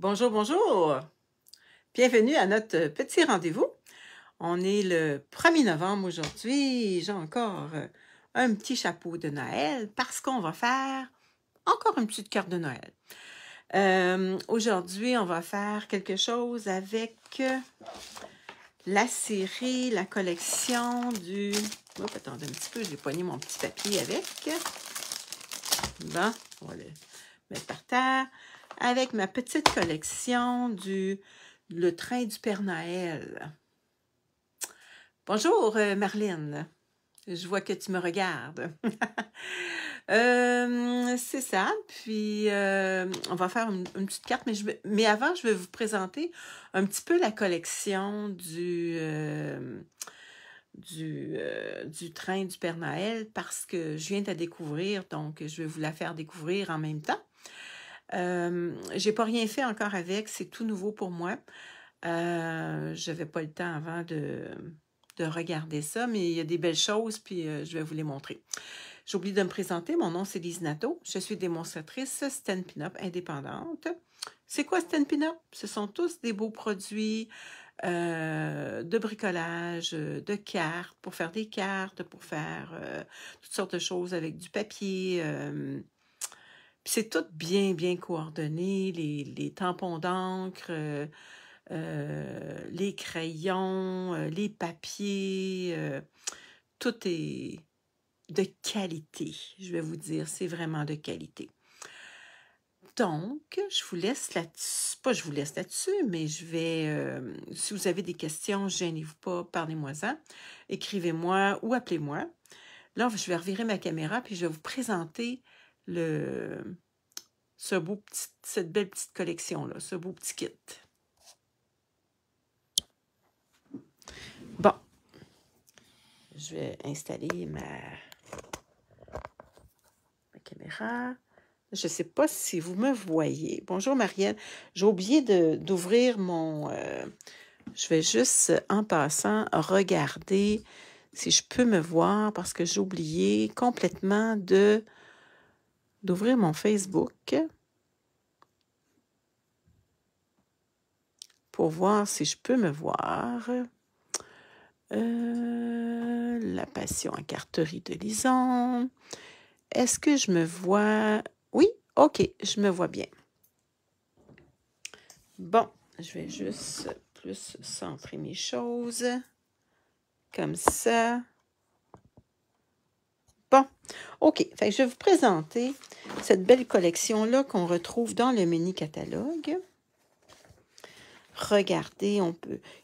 Bonjour, bonjour! Bienvenue à notre petit rendez-vous. On est le 1er novembre aujourd'hui. J'ai encore un petit chapeau de Noël parce qu'on va faire encore une petite carte de Noël. Aujourd'hui, on va faire quelque chose avec la série, la collection du... Oh, attendez un petit peu, j'ai poigné mon petit papier avec. Bon, on va le mettre par terre. Avec ma petite collection du Le Train du Père Noël. Bonjour, Marlène. Je vois que tu me regardes. C'est ça. Puis, on va faire une petite carte. Mais avant, je vais vous présenter un petit peu la collection du Train du Père Noël parce que je viens de la découvrir. Donc, je vais vous la faire découvrir en même temps. J'ai pas rien fait encore avec, c'est tout nouveau pour moi. J'avais pas le temps avant de regarder ça, mais il y a des belles choses, puis je vais vous les montrer. J'ai oublié de me présenter, mon nom c'est Lise Nato, je suis démonstratrice Stampin' Up indépendante. C'est quoi Stampin' Up? Ce sont tous des beaux produits de bricolage, de cartes, pour faire des cartes, pour faire toutes sortes de choses avec du papier. Puis c'est tout bien, bien coordonné, les tampons d'encre, les crayons, les papiers, tout est de qualité, je vais vous dire, c'est vraiment de qualité. Donc, je vous laisse là-dessus, pas je vous laisse là-dessus, mais je vais, si vous avez des questions, gênez-vous pas, parlez-moi-en, écrivez-moi ou appelez-moi. Là, je vais revirer ma caméra, puis je vais vous présenter cette belle petite collection-là, ce beau petit kit. Bon, je vais installer ma caméra. Je ne sais pas si vous me voyez. Bonjour Marielle. J'ai oublié d'ouvrir mon... je vais juste, en passant, regarder si je peux me voir parce que j'ai oublié complètement d'ouvrir mon Facebook pour voir si je peux me voir. La passion en carterie de Lison. Est-ce que je me vois? Oui, OK, je me vois bien. Bon, je vais juste plus centrer mes choses. Comme ça. Bon, OK. Fait que je vais vous présenter cette belle collection-là qu'on retrouve dans le mini-catalogue. Regardez, il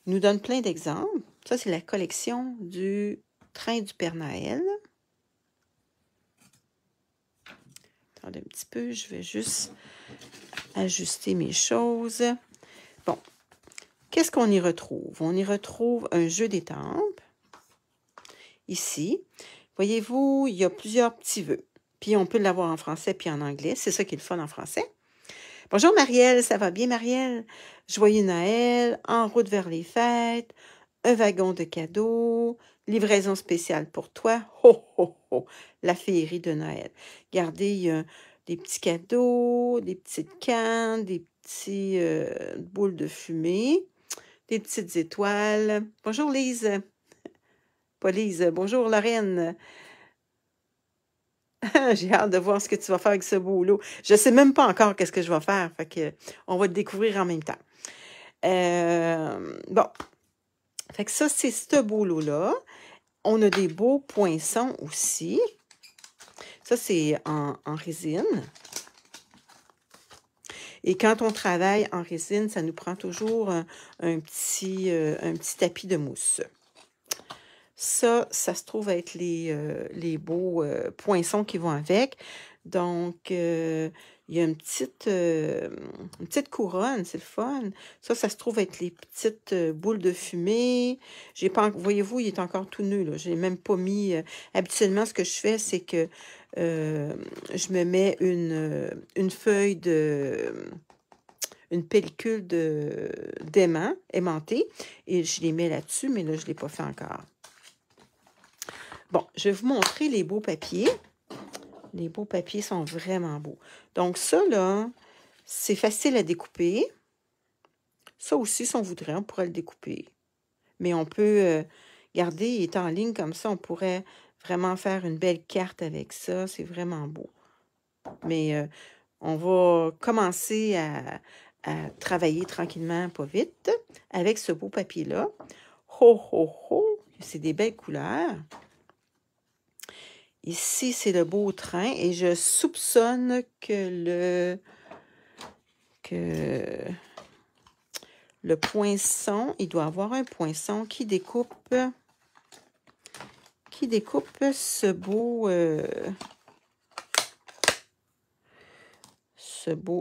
nous donne plein d'exemples. Ça, c'est la collection du Train du Père Noël. Attendez un petit peu, je vais juste ajuster mes choses. Bon, qu'est-ce qu'on y retrouve? On y retrouve un jeu d'étampes. Ici, voyez-vous, il y a plusieurs petits vœux. Puis on peut l'avoir en français puis en anglais. C'est ça qui est le fun en français. Bonjour Marielle, ça va bien Marielle? Joyeux Noël, en route vers les fêtes, un wagon de cadeaux, livraison spéciale pour toi. Ho, ho, ho, la féerie de Noël. Regardez, il y a des petits cadeaux, des petites cannes, des petits boules de fumée, des petites étoiles. Bonjour Lise. Pas Lise, bonjour Lorraine. J'ai hâte de voir ce que tu vas faire avec ce beau-lot. Je ne sais même pas encore qu'est-ce que je vais faire. Fait que on va le découvrir en même temps. Bon. Fait que ça, c'est ce beau-lot-là. On a des beaux poinçons aussi. Ça, c'est en résine. Et quand on travaille en résine, ça nous prend toujours un petit tapis de mousse. Ça se trouve être les beaux poinçons qui vont avec. Donc, il y a une petite couronne, c'est le fun. Ça se trouve être les petites boules de fumée. J'ai pas, voyez-vous, il est encore tout nu, là. Je l'ai même pas mis. Habituellement, ce que je fais, c'est que je me mets une feuille une pellicule d'aimant, aimanté, et je les mets là-dessus, mais là, je ne l'ai pas fait encore. Bon, je vais vous montrer les beaux papiers. Les beaux papiers sont vraiment beaux. Donc ça, là, c'est facile à découper. Ça aussi, si on voudrait, on pourrait le découper. Mais on peut garder, il est en ligne comme ça, on pourrait vraiment faire une belle carte avec ça. C'est vraiment beau. Mais on va commencer à travailler tranquillement, pas vite, avec ce beau papier-là. Ho, ho, ho! C'est des belles couleurs. Ici, c'est le beau train et je soupçonne que le poinçon, il doit avoir un poinçon qui découpe ce beau...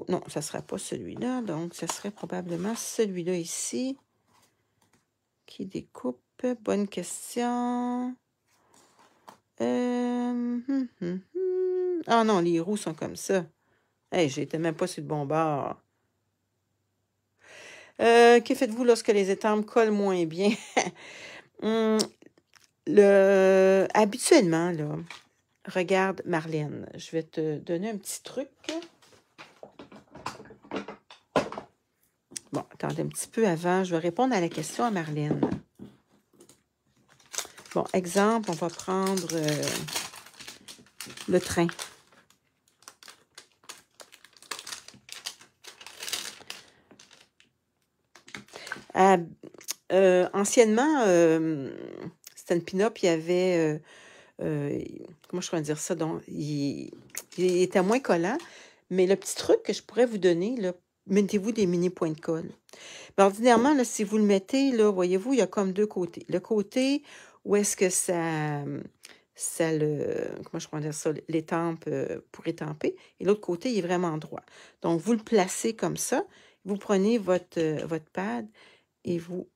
non, ça ne sera pas celui-là, donc ça serait probablement celui-là ici qui découpe. Bonne question. Ah non, les roues sont comme ça. Hey, j'étais même pas sur le bon bord. Que faites-vous lorsque les étampes collent moins bien? Habituellement, là, regarde Marlène, je vais te donner un petit truc. Bon, attendez un petit peu avant, je vais répondre à la question à Marlène. Bon, exemple, on va prendre le train. Anciennement, Stampin' Up, il y avait... comment je pourrais dire ça? Donc, il était moins collant. Mais le petit truc que je pourrais vous donner, là, mettez-vous des mini points de colle. Mais ordinairement, là, si vous le mettez, là, voyez-vous, il y a comme deux côtés. Le côté où est-ce que comment je pourrais dire ça, l'étampe pour étamper, et l'autre côté, il est vraiment droit. Donc, vous le placez comme ça, vous prenez votre pad et vous,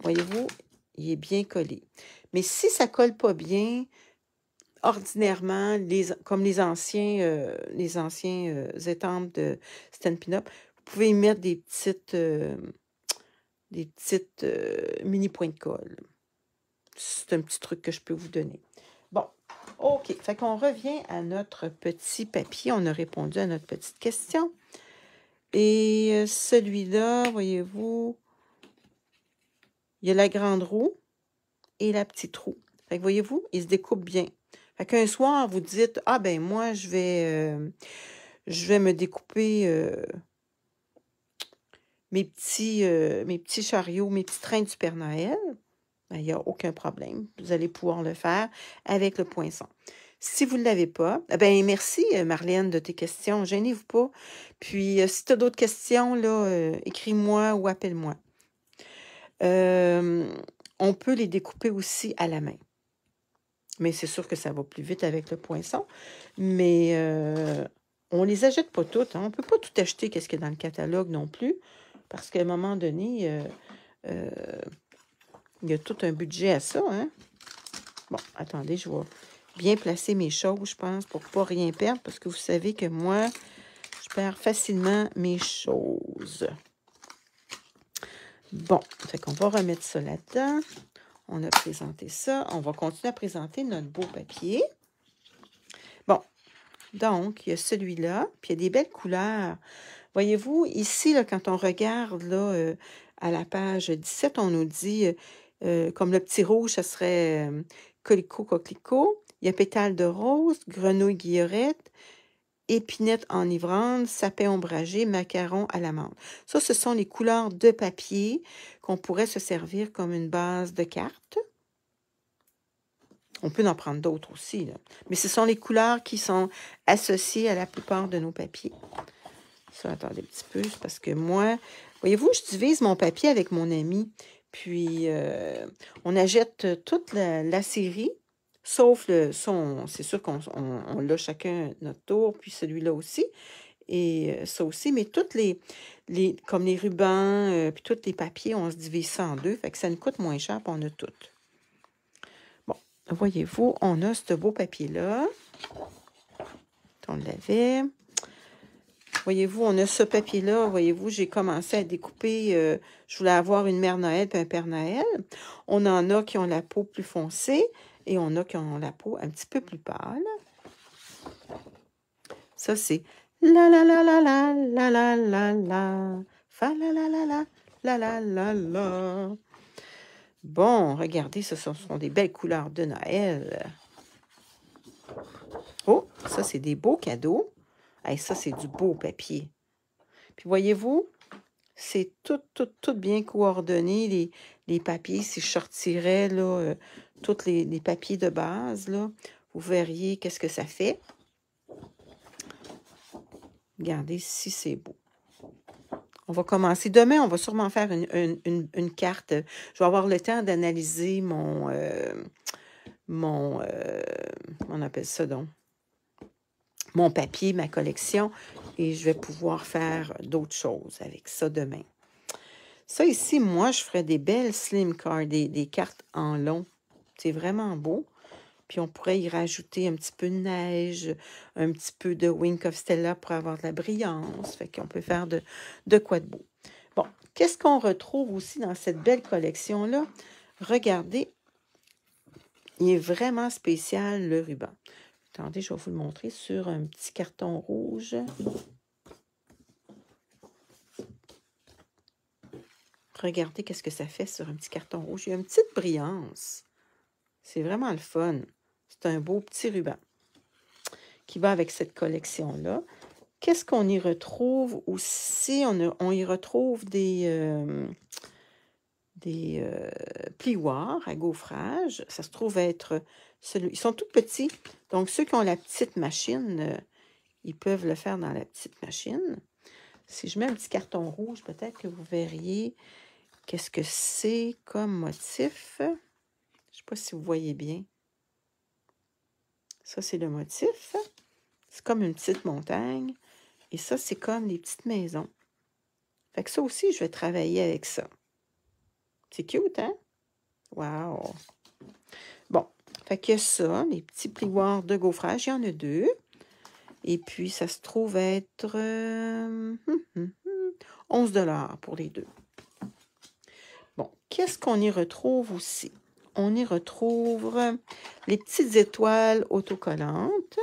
voyez-vous, il est bien collé. Mais si ça ne colle pas bien, ordinairement, comme les anciens étampes de Stampin' Up, vous pouvez y mettre des petites mini points de colle. C'est un petit truc que je peux vous donner. Bon, OK. Fait qu'on revient à notre petit papier. On a répondu à notre petite question. Et celui-là, voyez-vous, il y a la grande roue et la petite roue. Fait que voyez-vous, il se découpe bien. Fait qu'un soir, vous dites, ah ben moi, je vais me découper mes petits chariots, mes petits trains du Père Noël. Ben, il n'y a aucun problème. Vous allez pouvoir le faire avec le poinçon. Si vous ne l'avez pas, ben merci Marlène de tes questions. Gênez-vous pas. Puis si tu as d'autres questions, là, écris-moi ou appelle-moi. On peut les découper aussi à la main. Mais c'est sûr que ça va plus vite avec le poinçon. Mais on les achète pas toutes. Hein. On ne peut pas tout acheter qu'est-ce qu'il y a dans le catalogue non plus. Parce qu'à un moment donné, il y a tout un budget à ça. Hein? Bon, attendez, je vais bien placer mes choses, je pense, pour ne pas rien perdre. Parce que vous savez que moi, je perds facilement mes choses. Bon, fait qu'on va remettre ça là-dedans. On a présenté ça. On va continuer à présenter notre beau papier. Bon, donc, il y a celui-là, puis il y a des belles couleurs. Voyez-vous, ici, là, quand on regarde là, à la page 17, on nous dit, comme le petit rouge, ça serait colicot, coquelicot. Il y a pétales de rose, grenouille guillerette, épinette enivrante, sapin ombragé, macaron à l'amande. Ça, ce sont les couleurs de papier qu'on pourrait se servir comme une base de cartes. On peut en prendre d'autres aussi, là. Mais ce sont les couleurs qui sont associées à la plupart de nos papiers. Ça, attendez un petit peu, parce que moi, voyez-vous, je divise mon papier avec mon ami. Puis, on achète toute la série, sauf c'est sûr qu'on l'a chacun notre tour, puis celui-là aussi, et ça aussi. Mais toutes comme les rubans, puis tous les papiers, on se divise ça en deux, fait que ça nous coûte moins cher, puis on a tout. Bon, voyez-vous, on a ce beau papier-là. On l'avait. Voyez-vous, on a ce papier-là. Voyez-vous, j'ai commencé à découper. Je voulais avoir une Mère Noël et un Père Noël. On en a qui ont la peau plus foncée et on a qui ont la peau un petit peu plus pâle. Ça, c'est la la la la la la la la la fa la la la la La, la, la, la. Bon, regardez, ce sont des belles couleurs de Noël. Oh, ça, c'est des beaux cadeaux. Hey, ça, c'est du beau papier. Puis, voyez-vous, c'est tout bien coordonné, les papiers. Si je sortirais, là, tous les papiers de base, là, vous verriez qu'est-ce que ça fait. Regardez si c'est beau. On va commencer. Demain, on va sûrement faire une carte. Je vais avoir le temps d'analyser on appelle ça donc, mon papier, ma collection, et je vais pouvoir faire d'autres choses avec ça demain. Ça ici, moi, je ferais des belles slim cards, des cartes en long. C'est vraiment beau. Puis on pourrait y rajouter un petit peu de neige, un petit peu de Wink of Stella pour avoir de la brillance. Fait qu'on peut faire de quoi de beau. Bon, qu'est-ce qu'on retrouve aussi dans cette belle collection-là? Regardez, il est vraiment spécial, le ruban. Attendez, je vais vous le montrer sur un petit carton rouge. Regardez qu'est-ce que ça fait sur un petit carton rouge. Il y a une petite brillance. C'est vraiment le fun. C'est un beau petit ruban qui va avec cette collection-là. Qu'est-ce qu'on y retrouve aussi? On y retrouve des plioirs à gaufrage. Ça se trouve être... Ils sont tout petits. Donc, ceux qui ont la petite machine, ils peuvent le faire dans la petite machine. Si je mets un petit carton rouge, peut-être que vous verriez qu'est-ce que c'est comme motif. Je ne sais pas si vous voyez bien. Ça, c'est le motif. C'est comme une petite montagne. Et ça, c'est comme les petites maisons. Fait que ça aussi, je vais travailler avec ça. C'est cute, hein? Wow! Bon, fait que ça, les petits plioirs de gaufrage, il y en a 2. Et puis, ça se trouve être 11 $ pour les 2. Bon, qu'est-ce qu'on y retrouve aussi? On y retrouve les petites étoiles autocollantes.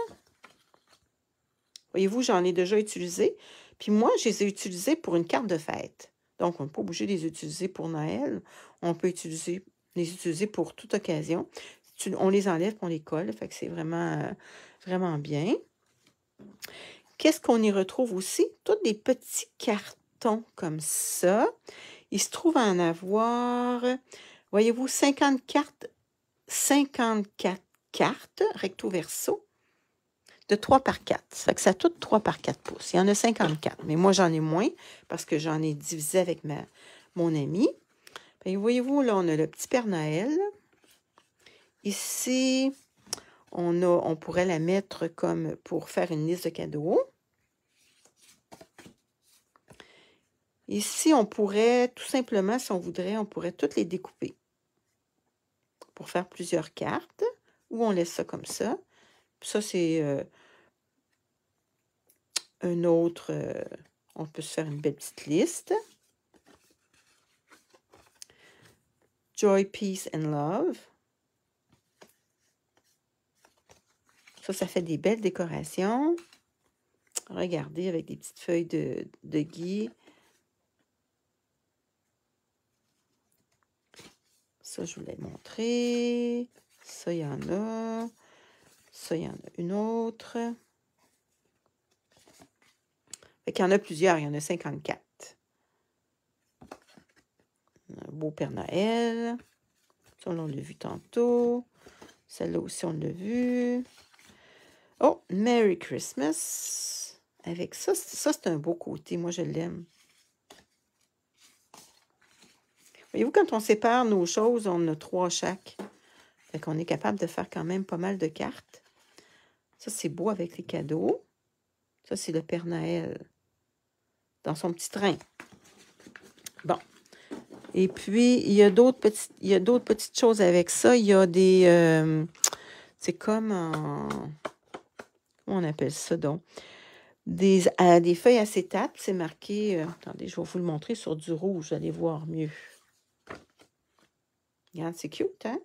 Voyez-vous, j'en ai déjà utilisé. Puis moi, je les ai utilisées pour une carte de fête. Donc, on n'est pas obligé de les utiliser pour Noël. On peut les utiliser pour toute occasion. On les enlève, on les colle. Fait que c'est vraiment, vraiment bien. Qu'est-ce qu'on y retrouve aussi? Tous des petits cartons comme ça. Il se trouve à en avoir, voyez-vous, 54 cartes recto verso de 3 par 4. Ça fait que ça tout 3 par 4 pouces. Il y en a 54, mais moi, j'en ai moins parce que j'en ai divisé avec mon ami. Voyez-vous, là, on a le petit Père Noël. Ici, on pourrait la mettre comme pour faire une liste de cadeaux. Ici, on pourrait, tout simplement, si on voudrait, on pourrait toutes les découper pour faire plusieurs cartes, ou on laisse ça comme ça. Puis ça, c'est un autre, on peut se faire une belle petite liste. Joy, Peace and Love. Ça fait des belles décorations. Regardez, avec des petites feuilles de gui. Ça, je vous l'ai montré. Ça, il y en a. Ça, il y en a une autre. Fait qu'il y en a plusieurs. Il y en a 54. Un beau Père Noël. Ça, on l'a vu tantôt. Celle-là aussi, on l'a vu. Oh, Merry Christmas. Avec ça, c'est un beau côté. Moi, je l'aime. Voyez-vous, quand on sépare nos choses, on en a 3 chaque. Fait qu'on est capable de faire quand même pas mal de cartes. Ça, c'est beau avec les cadeaux. Ça, c'est le Père Noël dans son petit train. Bon. Et puis, il y a d'autres petites choses avec ça. Il y a des... c'est comme comment on appelle ça donc? Des feuilles acétate. C'est marqué... attendez, je vais vous le montrer sur du rouge. Vous allez voir mieux. Regarde, c'est cute, hein?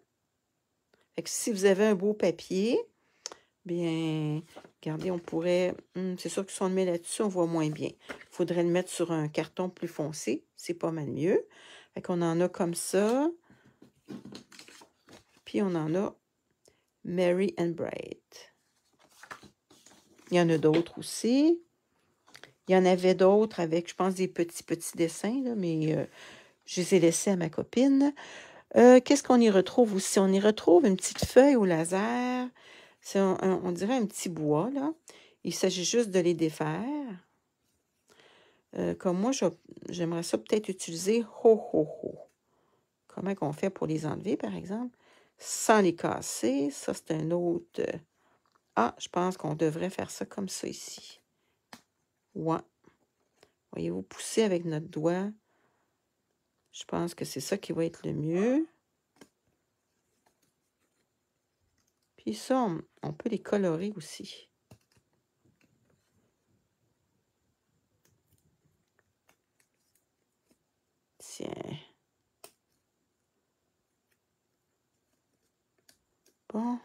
Fait que si vous avez un beau papier, bien, Regardez, on pourrait... c'est sûr que si on le met là-dessus, on voit moins bien. Il faudrait le mettre sur un carton plus foncé. C'est pas mal mieux. Fait qu'on en a comme ça. Puis on en a Merry and Bright. Il y en a d'autres aussi. Il y en avait d'autres avec, je pense, des petits dessins, là, mais je les ai laissés à ma copine. Qu'est-ce qu'on y retrouve aussi? On y retrouve une petite feuille au laser. C'est on dirait un petit bois, là. Il s'agit juste de les défaire. Comme moi, j'aimerais ça peut-être utiliser ho, ho, ho. Comment qu'on fait pour les enlever, par exemple? Sans les casser. Ça, c'est un autre... Ah, je pense qu'on devrait faire ça comme ça ici. Ouais. Voyez-vous, pousser avec notre doigt. Je pense que c'est ça qui va être le mieux. Puis ça, on peut les colorer aussi. Tiens. Bon.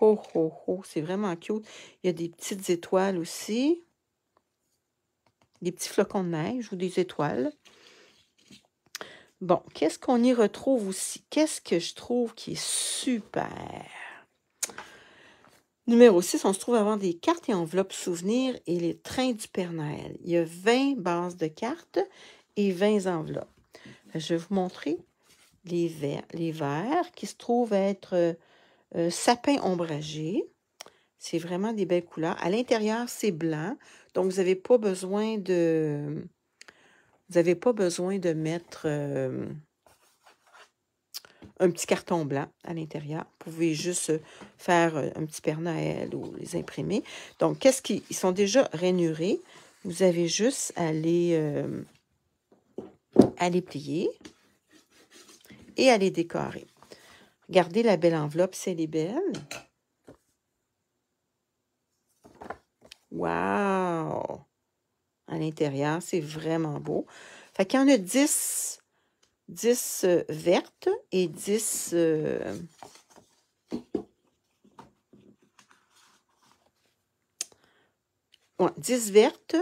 Ho, ho, ho. C'est vraiment cute. Il y a des petites étoiles aussi. Des petits flocons de neige ou des étoiles. Bon, qu'est-ce qu'on y retrouve aussi? Qu'est-ce que je trouve qui est super? Numéro 6, on se trouve à avoir des cartes et enveloppes souvenirs et les trains du Père Noël. Il y a 20 bases de cartes et 20 enveloppes. Je vais vous montrer les verts qui se trouvent être sapin ombragé. C'est vraiment des belles couleurs. À l'intérieur, c'est blanc. Donc, vous n'avez pas besoin de... Vous n'avez pas besoin de mettre un petit carton blanc à l'intérieur. Vous pouvez juste faire un petit Père Noël ou les imprimer. Donc, qu'est-ce qu'ils sont déjà rainurés? Vous avez juste à les plier et à les décorer. Regardez la belle enveloppe, c'est les belles. Wow! À l'intérieur, c'est vraiment beau. Fait qu'il y en a 10 vertes et 10... 10 vertes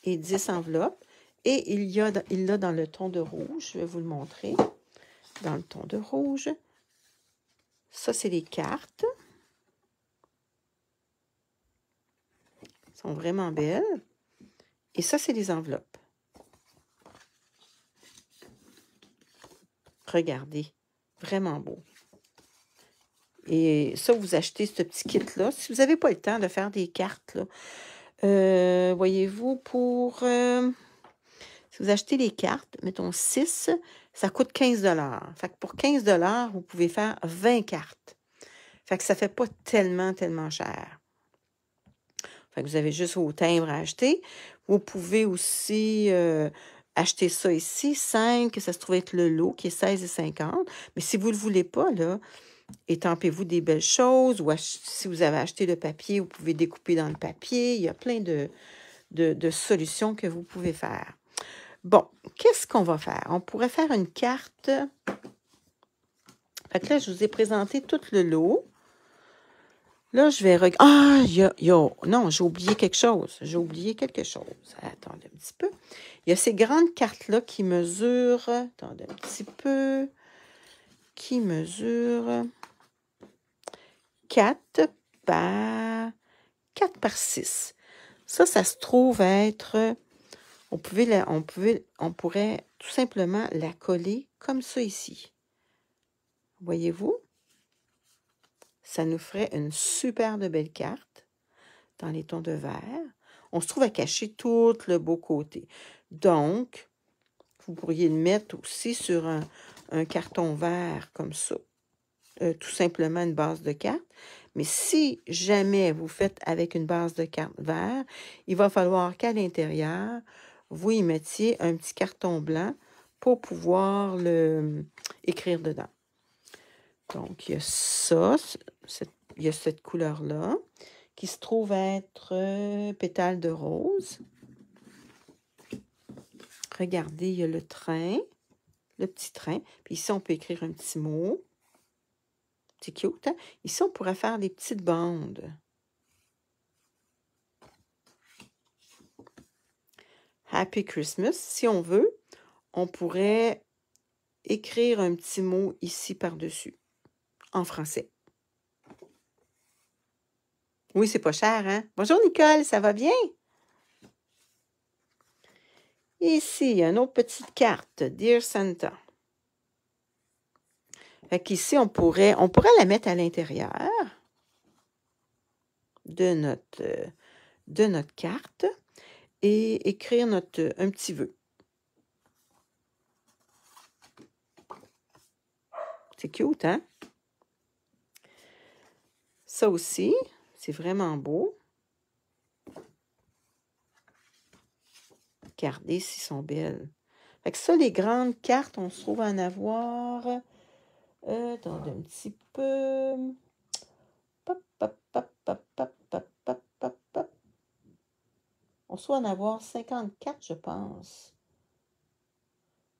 et 10 enveloppes. Et il l'a dans le ton de rouge. Je vais vous le montrer. Dans le ton de rouge. Ça, c'est les cartes. Elles sont vraiment belles. Et ça, c'est les enveloppes. Regardez. Vraiment beau. Et ça, vous achetez ce petit kit-là. Si vous n'avez pas le temps de faire des cartes, là, voyez-vous, si vous achetez les cartes, mettons 6, ça coûte 15 $. Fait que pour 15 $, vous pouvez faire 20 cartes. Fait que ça ne fait pas tellement cher. Fait que vous avez juste vos timbres à acheter. Vous pouvez aussi acheter ça ici, 5, ça se trouve être le lot qui est 16,50. Mais si vous ne le voulez pas, là, étampez-vous des belles choses. Ou si vous avez acheté le papier, vous pouvez découper dans le papier. Il y a plein de solutions que vous pouvez faire. Bon, qu'est-ce qu'on va faire? On pourrait faire une carte. Fait que là, je vous ai présenté tout le lot. Là, je vais regarder. Ah, non, j'ai oublié quelque chose. Attendez un petit peu. Il y a ces grandes cartes-là qui mesurent. Attendez un petit peu. Qui mesurent 4 par 6. Ça se trouve être... On pourrait tout simplement la coller comme ça ici. Voyez-vous? Ça nous ferait une super de belle carte dans les tons de vert. On se trouve à cacher tout le beau côté. Donc, vous pourriez le mettre aussi sur un carton vert comme ça. Tout simplement une base de carte. Mais si jamais vous faites avec une base de carte vert, il va falloir qu'à l'intérieur, vous y mettiez un petit carton blanc pour pouvoir écrire dedans. Donc, il y a ça, il y a cette couleur-là, qui se trouve être pétale de rose. Regardez, il y a le train, le petit train. Puis ici, on peut écrire un petit mot. C'est cute, hein? Ici, on pourrait faire des petites bandes. Happy Christmas. Si on veut, on pourrait écrire un petit mot ici par-dessus, en français. Oui, c'est pas cher, hein? Bonjour Nicole, ça va bien? Ici, une autre petite carte, Dear Santa. Fait qu'ici, on pourrait la mettre à l'intérieur de notre carte et écrire un petit vœu. C'est cute, hein? Ça aussi, c'est vraiment beau. Regardez s'ils sont belles. Fait que ça, les grandes cartes, on se trouve à en avoir. Attendez un petit peu. Pop, pop, pop, pop, pop, pop, pop, pop, pop. On se trouve à en avoir 54, je pense.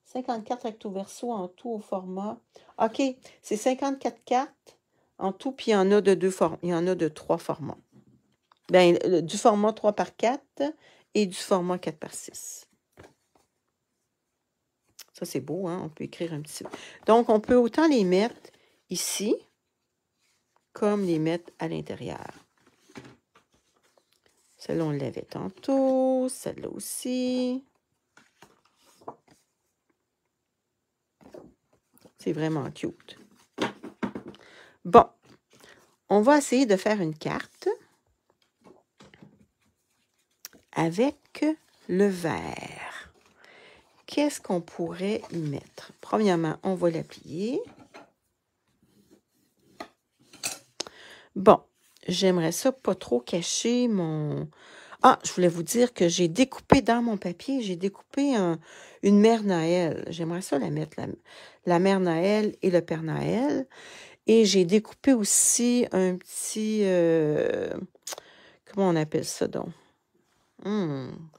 54 recto verso en tout au format. OK, c'est 54 cartes en tout, puis il y en a de il y en a de 3 formats. Bien, du format 3 par 4 et du format 4 par 6. Ça, c'est beau, hein? On peut écrire un petit... Donc, on peut autant les mettre ici, comme les mettre à l'intérieur. Celle-là, on l'avait tantôt. Celle-là aussi. C'est vraiment cute. Bon, on va essayer de faire une carte avec le vert. Qu'est-ce qu'on pourrait y mettre? Premièrement, on va la plier. Bon, j'aimerais ça pas trop cacher mon... Ah, je voulais vous dire que j'ai découpé dans mon papier, j'ai découpé une Mère Noël. J'aimerais ça la mettre, la Mère Noël et le Père Noël. Et j'ai découpé aussi un petit... comment on appelle ça donc?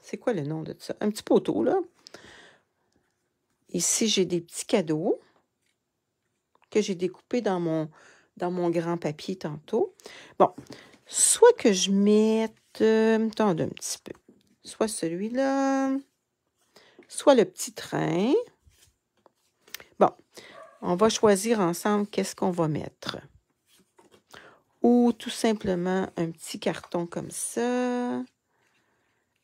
C'est quoi le nom de ça? Un petit poteau, là. Ici, j'ai des petits cadeaux que j'ai découpés dans mon grand papier tantôt. Bon, soit que je mette... attendez un petit peu. Soit celui-là, soit le petit train. Bon, on va choisir ensemble qu'est-ce qu'on va mettre. Ou tout simplement un petit carton comme ça,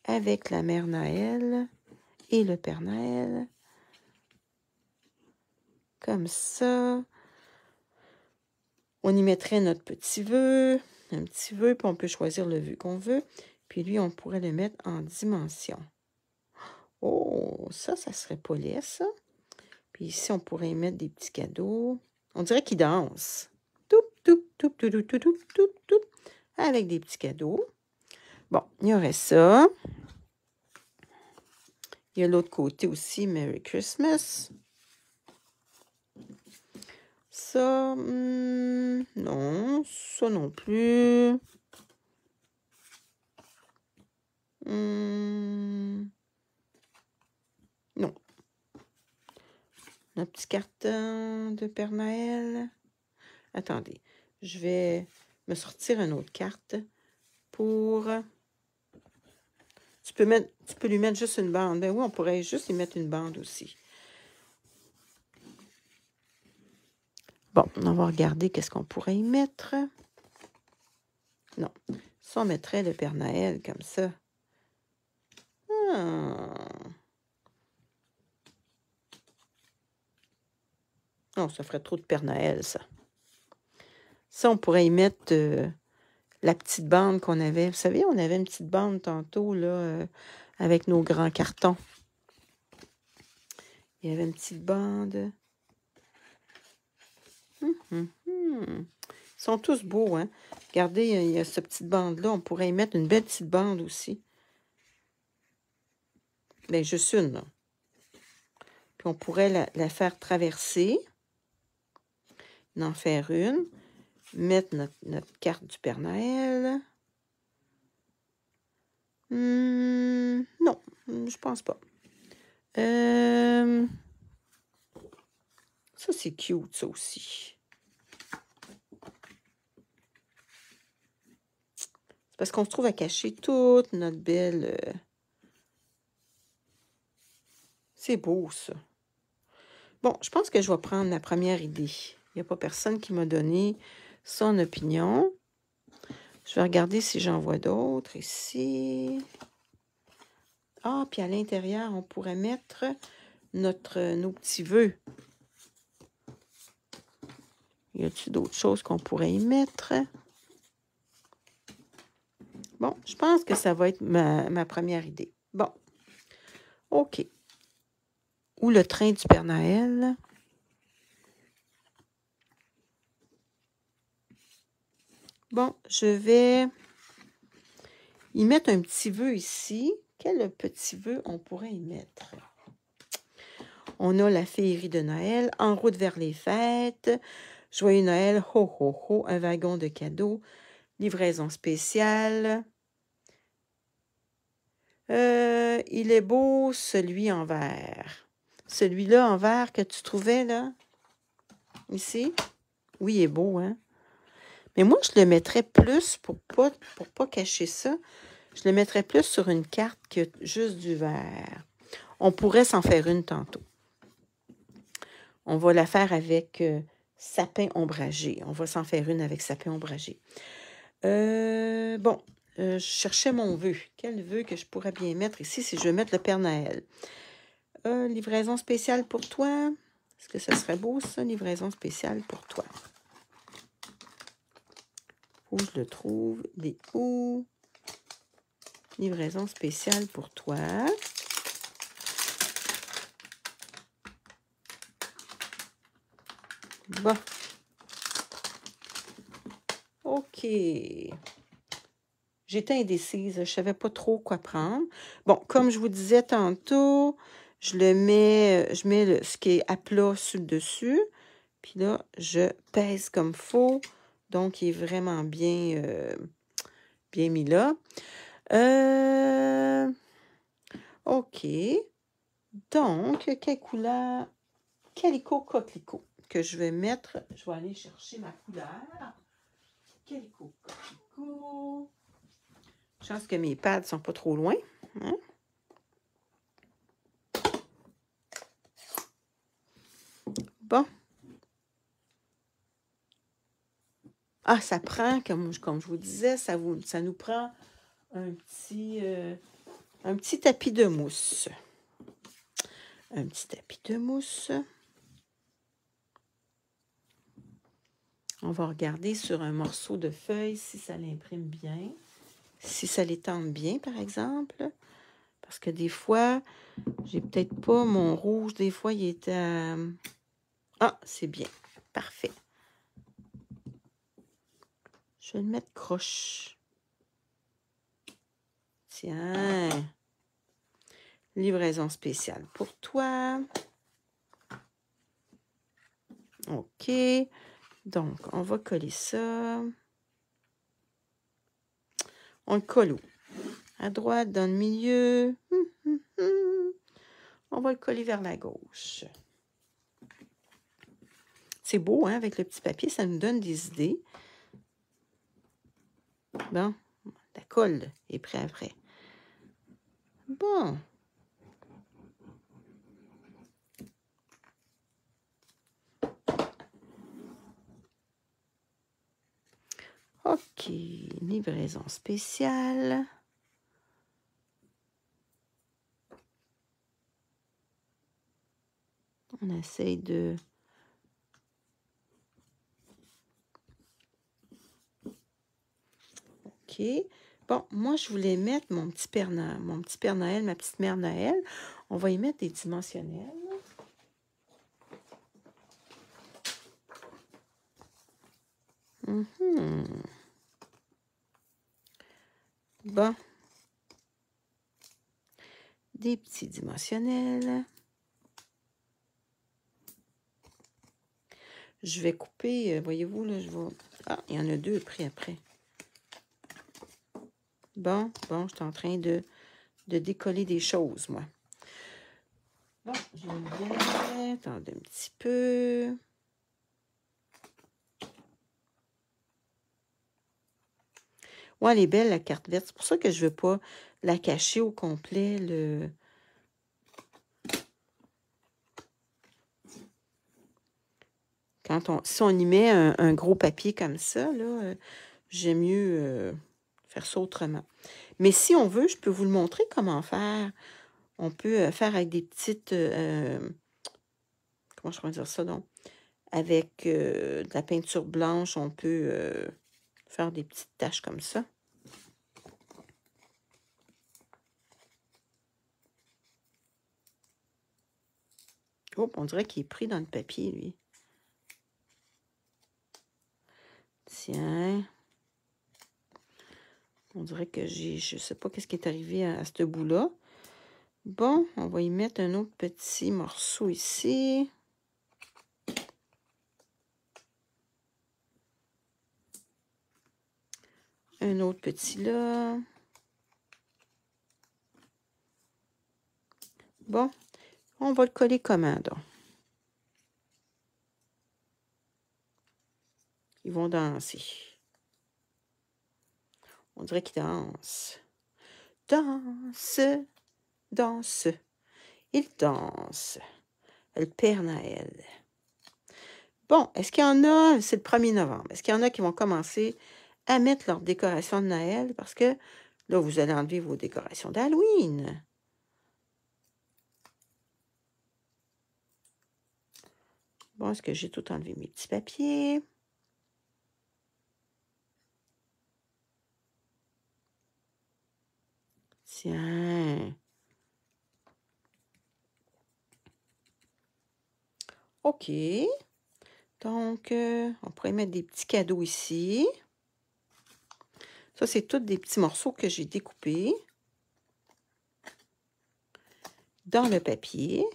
avec la Mère Noël et le Père Noël. Comme ça. On y mettrait notre petit vœu, un petit vœu, puis on peut choisir le vœu qu'on veut. Puis lui, on pourrait le mettre en dimension. Oh, ça serait pas laid, ça. Puis ici, on pourrait y mettre des petits cadeaux. On dirait qu'il danse. Toup, toup, toup, toup, toup, toup, toup, toup, toup, avec des petits cadeaux. Bon, il y aurait ça. Il y a l'autre côté aussi, Merry Christmas. Ça, non, ça non plus. Non. Notre petit carton de Père Noël. Attendez, je vais me sortir une autre carte pour... Tu peux lui mettre juste une bande. Ben oui, on pourrait juste lui mettre une bande aussi. Bon, on va regarder qu'est-ce qu'on pourrait y mettre. Non, ça, on mettrait le Père Noël comme ça. Non, ça ferait trop de Père Noël, ça. Ça, on pourrait y mettre la petite bande qu'on avait. Vous savez, on avait une petite bande tantôt, là, avec nos grands cartons. Il y avait une petite bande. Ils sont tous beaux, hein? Regardez, il y a cette petite bande-là. On pourrait y mettre une belle petite bande aussi. Bien, juste une, là. Puis on pourrait la faire traverser. En faire une. Mettre notre carte du Père Noël. Non, je pense pas. Ça, c'est cute, ça aussi. C'est parce qu'on se trouve à cacher toute notre belle... C'est beau, ça. Bon, je pense que je vais prendre la première idée. Il n'y a pas personne qui m'a donné son opinion. Je vais regarder si j'en vois d'autres ici. Ah, puis à l'intérieur, on pourrait mettre nos petits vœux. Y a-t-il d'autres choses qu'on pourrait y mettre? Bon, je pense que ça va être ma première idée. Bon, OK. Ou le train du Père Noël. Bon, je vais y mettre un petit vœu ici. Quel petit vœu on pourrait y mettre? On a la féerie de Noël, en route vers les fêtes, joyeux Noël, ho ho ho, un wagon de cadeaux, livraison spéciale. Il est beau, celui en vert. Celui-là en vert que tu trouvais, là, ici. Oui, il est beau, hein? Mais moi, je le mettrais plus, pour pas cacher ça, je le mettrais plus sur une carte que juste du vert. On pourrait s'en faire une tantôt. On va la faire avec sapin ombragé. On va s'en faire une avec sapin ombragé. Bon, je cherchais mon vœu. Quel vœu que je pourrais bien mettre ici si je veux mettre le Père Noël? Livraison spéciale pour toi. Est-ce que ça serait beau, ça? Livraison spéciale pour toi. Où je le trouve? Il est où? Livraison spéciale pour toi. Bon. OK. J'étais indécise. Je ne savais pas trop quoi prendre. Bon, comme je vous disais tantôt, je mets ce qui est à plat sur le dessus. Puis là, je pèse comme il faut. Donc, il est vraiment bien, bien mis là. OK. Donc, quelle couleur? Calico coquelicot que je vais mettre. Je vais aller chercher ma couleur. Calico coquelicot. Je pense que mes pads ne sont pas trop loin. Hein? Bon. Ah, ça prend, comme je vous disais, ça nous prend un petit tapis de mousse. Un petit tapis de mousse. On va regarder sur un morceau de feuille si ça l'imprime bien. Si ça l'étende bien, par exemple. Parce que des fois, j'ai peut-être pas mon rouge. Des fois, il est à... Ah, c'est bien. Parfait. Je vais le mettre croche. Tiens. Livraison spéciale pour toi. OK. Donc, on va coller ça. On le colle où? À droite, dans le milieu. On va le coller vers la gauche. C'est beau, hein, avec le petit papier, ça nous donne des idées. Bon, la colle est prête après. Bon. OK, livraison spéciale. On essaye de... OK. Bon, moi, je voulais mettre mon petit Père Noël, ma petite Mère Noël. On va y mettre des dimensionnels. Bon. Des petits dimensionnels. Je vais couper, voyez-vous, là, je vais... Ah, il y en a deux pris après. Bon, je suis en train de décoller des choses, moi. Bon, je vais attendre un petit peu. Ouais, elle est belle, la carte verte. C'est pour ça que je ne veux pas la cacher au complet, Si on y met un gros papier comme ça, là, j'aime mieux faire ça autrement. Mais si on veut, je peux vous le montrer comment faire. On peut faire avec des petites... comment je pourrais dire ça, donc? Avec de la peinture blanche, on peut faire des petites taches comme ça. Oh, on dirait qu'il est pris dans le papier, lui. Tiens. On dirait que je sais pas qu'est-ce qui est arrivé à ce bout-là. Bon, on va y mettre un autre petit morceau ici. Un autre petit là. Bon, on va le coller comment, donc? Ils vont danser. On dirait qu'ils dansent. Danse, danse. Ils dansent. Le Père Noël. Bon, est-ce qu'il y en a, c'est le 1er novembre, est-ce qu'il y en a qui vont commencer à mettre leur décoration de Noël? Parce que là, vous allez enlever vos décorations d'Halloween. Bon, est-ce que j'ai tout enlevé mes petits papiers? Tiens. OK. Donc, on pourrait mettre des petits cadeaux ici. Ça, c'est tous des petits morceaux que j'ai découpés dans le papier.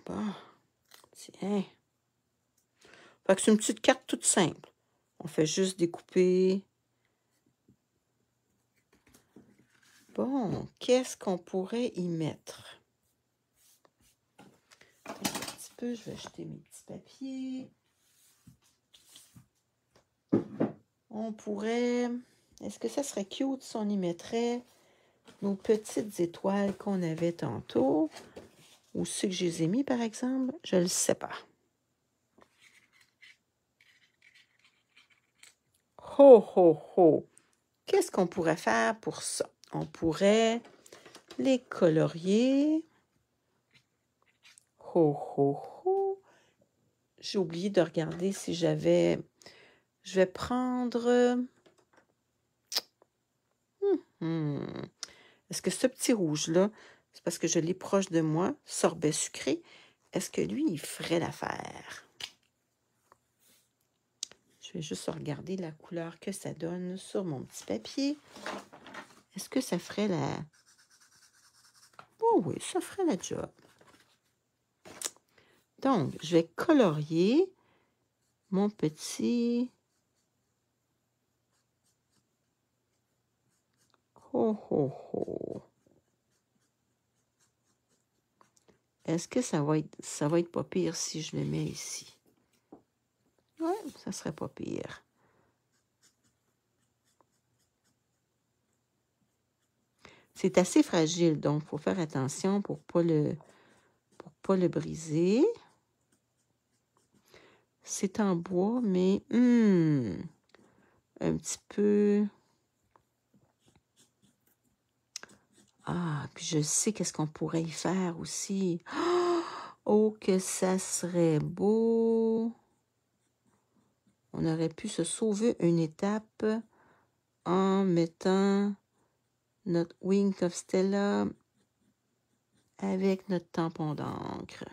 Bon, tiens. Fait que c'est une petite carte toute simple. On fait juste découper. Bon, qu'est-ce qu'on pourrait y mettre? Attends un petit peu, je vais jeter mes petits papiers. On pourrait... Est-ce que ça serait cute si on y mettrait nos petites étoiles qu'on avait tantôt? Ou ceux que je les ai mis, par exemple? Je ne le sais pas. Ho, ho, ho! Qu'est-ce qu'on pourrait faire pour ça? On pourrait les colorier. Ho, ho, ho! J'ai oublié de regarder si j'avais... Je vais prendre... Est-ce que ce petit rouge-là, c'est parce que je l'ai proche de moi, sorbet sucré, est-ce que lui, il ferait l'affaire? Je vais juste regarder la couleur que ça donne sur mon petit papier. Est-ce que ça ferait la... Oh oui, ça ferait la job. Donc, je vais colorier mon petit... Ho, ho, ho. Est-ce que ça va être pas pire si je le mets ici? Oui, ça serait pas pire. C'est assez fragile, donc il faut faire attention pour pas le briser. C'est en bois, mais un petit peu... Ah, puis je sais qu'est-ce qu'on pourrait y faire aussi. Oh, que ça serait beau! On aurait pu se sauver une étape en mettant notre Wing of Stella avec notre tampon d'encre.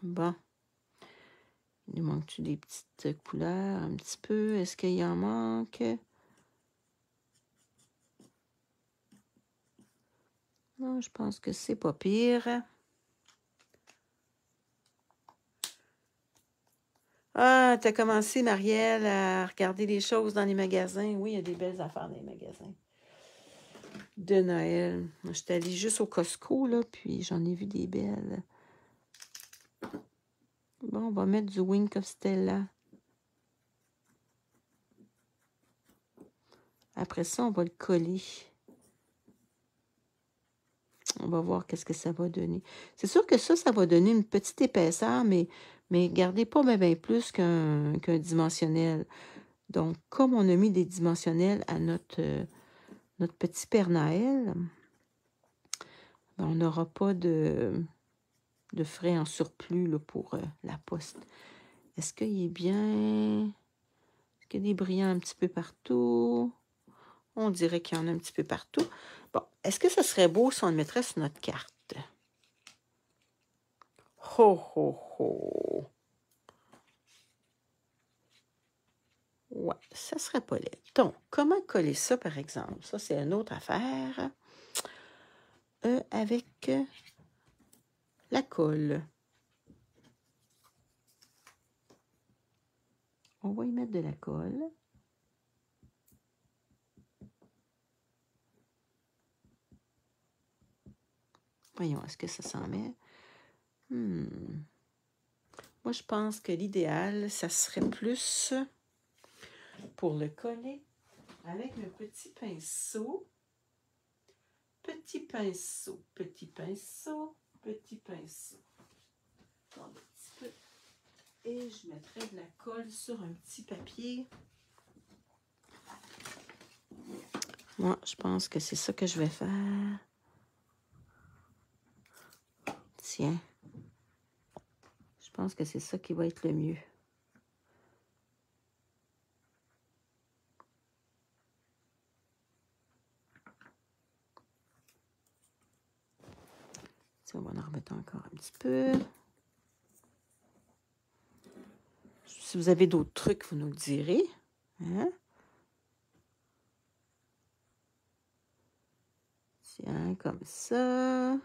Bon. Il nous manque-tu des petites couleurs un petit peu? Est-ce qu'il y en manque? Non, je pense que c'est pas pire. Ah, t'as commencé, Marielle, à regarder les choses dans les magasins. Oui, il y a des belles affaires dans les magasins de Noël. Je suis allée juste au Costco, là, puis j'en ai vu des belles. Bon, on va mettre du Wink of Stella. Après ça, on va le coller. On va voir qu'est-ce que ça va donner. C'est sûr que ça va donner une petite épaisseur, mais gardez pas bien plus qu'un dimensionnel. Donc, comme on a mis des dimensionnels à notre petit Père Noël, ben, on n'aura pas de frais en surplus là, pour la poste. Est-ce qu'il est bien? Est-ce qu'il y a des brillants un petit peu partout? On dirait qu'il y en a un petit peu partout. Bon, est-ce que ça serait beau si on le mettrait sur notre carte? Ho, ho, ho! Ouais, ça serait pas laid. Donc, comment coller ça, par exemple? Ça, c'est une autre affaire. Avec la colle. On va y mettre de la colle. Voyons, est-ce que ça s'en met? Moi, je pense que l'idéal, ça serait plus pour le coller avec le petit pinceau. Petit pinceau, petit pinceau, petit pinceau. Un petit peu. Et je mettrai de la colle sur un petit papier. Moi, je pense que c'est ça que je vais faire. Tiens. Je pense que c'est ça qui va être le mieux. On va en remettre encore un petit peu. Si vous avez d'autres trucs, vous nous le direz. Hein? Tiens, comme ça.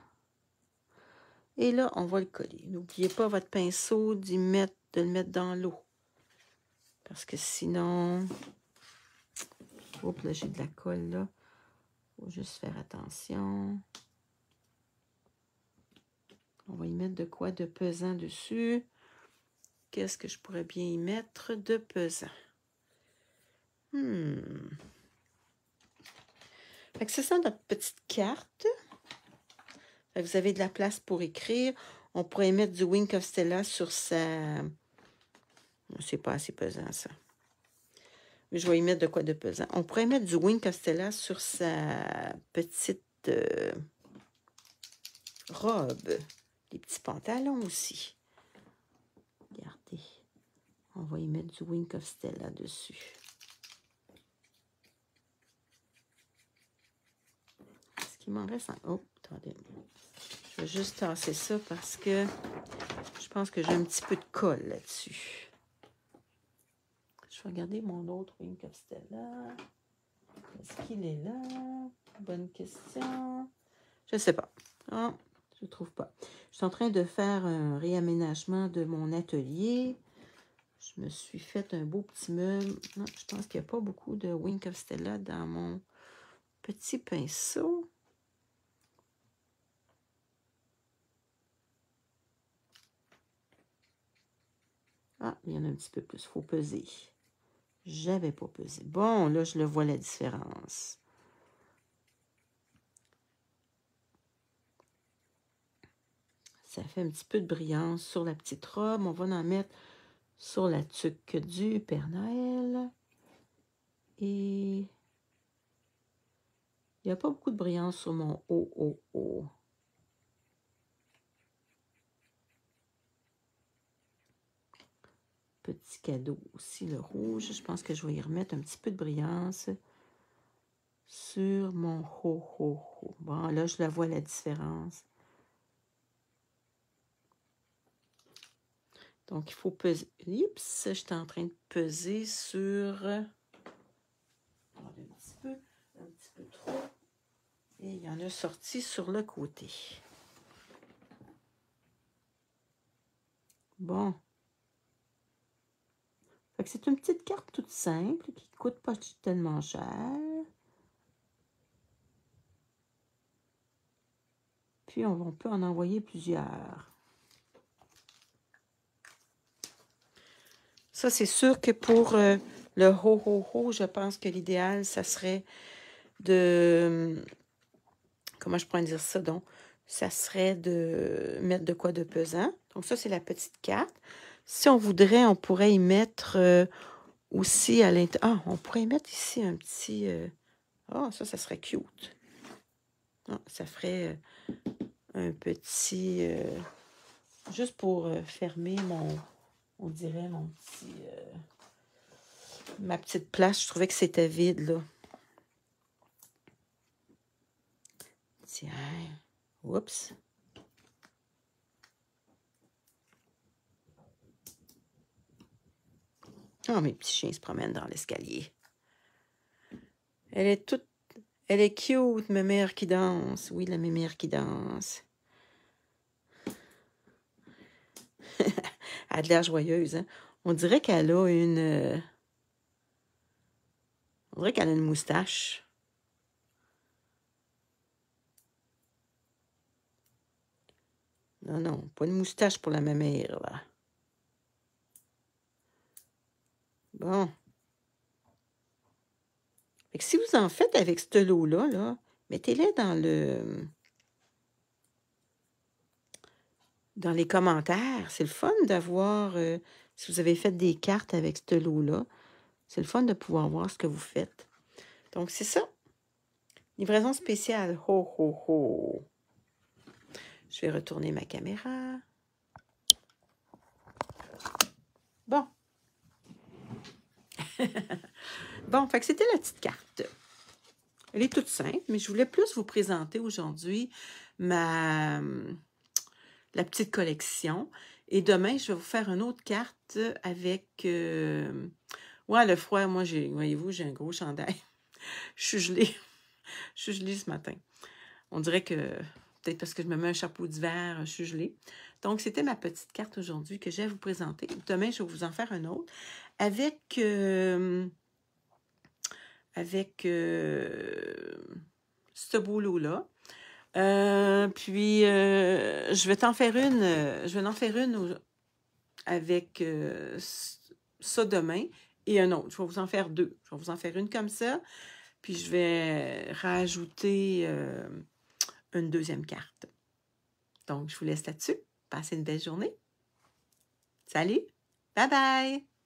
Et là, on va le coller. N'oubliez pas votre pinceau de le mettre dans l'eau. Parce que sinon... Oups, là, j'ai de la colle, là. Faut juste faire attention. On va y mettre de quoi de pesant dessus. Qu'est-ce que je pourrais bien y mettre de pesant? Fait que c'est ça notre petite carte. Fait que vous avez de la place pour écrire. On pourrait mettre du Wink of Stella sur sa... C'est pas assez pesant, ça. Mais je vais y mettre de quoi de pesant. On pourrait mettre du Wink of Stella sur sa petite robe. Des petits pantalons aussi. Regardez. On va y mettre du Wink of Stella dessus. Est-ce qu'il m'en reste un... Oh, attendez. Je vais juste tasser ça parce que je pense que j'ai un petit peu de colle là-dessus. Je vais regarder mon autre Wink of Stella. Est-ce qu'il est là? Bonne question. Je ne sais pas. Ah, je ne trouve pas. Je suis en train de faire un réaménagement de mon atelier. Je me suis fait un beau petit meuble. Non, je pense qu'il n'y a pas beaucoup de Wink of Stella dans mon petit pinceau. Ah, il y en a un petit peu plus. Il faut peser. J'avais pas pesé. Bon, là, je le vois la différence. Ça fait un petit peu de brillance sur la petite robe. On va en mettre sur la tuque du Père Noël. Et il n'y a pas beaucoup de brillance sur mon haut. Petit cadeau aussi, le rouge. Je pense que je vais y remettre un petit peu de brillance sur mon haut. Bon, là, je la vois la différence. Donc, il faut peser. Oups, j'étais en train de peser sur... un petit peu trop. Et il y en a sorti sur le côté. Bon. Fait que c'est une petite carte toute simple qui ne coûte pas tellement cher. Puis on peut en envoyer plusieurs. Ça, c'est sûr que pour le ho-ho-ho, je pense que l'idéal, ça serait de... Comment je pourrais dire ça, donc? Ça serait de mettre de quoi de pesant. Donc, ça, c'est la petite carte. Si on voudrait, on pourrait y mettre aussi à l'intérieur... Ah, on pourrait y mettre ici un petit... Ah, ça serait cute. Ah, ça ferait un petit... juste pour fermer on dirait mon petit... ma petite place. Je trouvais que c'était vide, là. Tiens. Oups. Oh, mes petits chiens se promènent dans l'escalier. Elle est cute, ma mère qui danse. Oui, la mémère qui danse. Elle a de l'air joyeuse, hein? On dirait qu'elle a une... on dirait qu'elle a une moustache. Non, non, pas une moustache pour la mémère, là. Bon. Fait que si vous en faites avec ce lot-là, là, mettez-les dans les commentaires. C'est le fun d'avoir, si vous avez fait des cartes avec ce lot-là, c'est le fun de pouvoir voir ce que vous faites. Donc, c'est ça. Livraison spéciale. Ho, ho, ho. Je vais retourner ma caméra. Bon. Bon, fait que c'était la petite carte. Elle est toute simple, mais je voulais plus vous présenter aujourd'hui la petite collection. Et demain, je vais vous faire une autre carte avec... ouais, le froid, moi, voyez-vous, j'ai un gros chandail. Je suis gelée. Je suis gelée ce matin. On dirait que, peut-être parce que je me mets un chapeau d'hiver, je suis gelée. Donc, c'était ma petite carte aujourd'hui que j'ai à vous présenter. Demain, je vais vous en faire une autre avec ce beau lot-là. Puis, je vais en faire une avec ça demain et un autre. Je vais vous en faire deux. Je vais vous en faire une comme ça, puis je vais rajouter une deuxième carte. Donc, je vous laisse là-dessus. Passez une belle journée. Salut! Bye bye!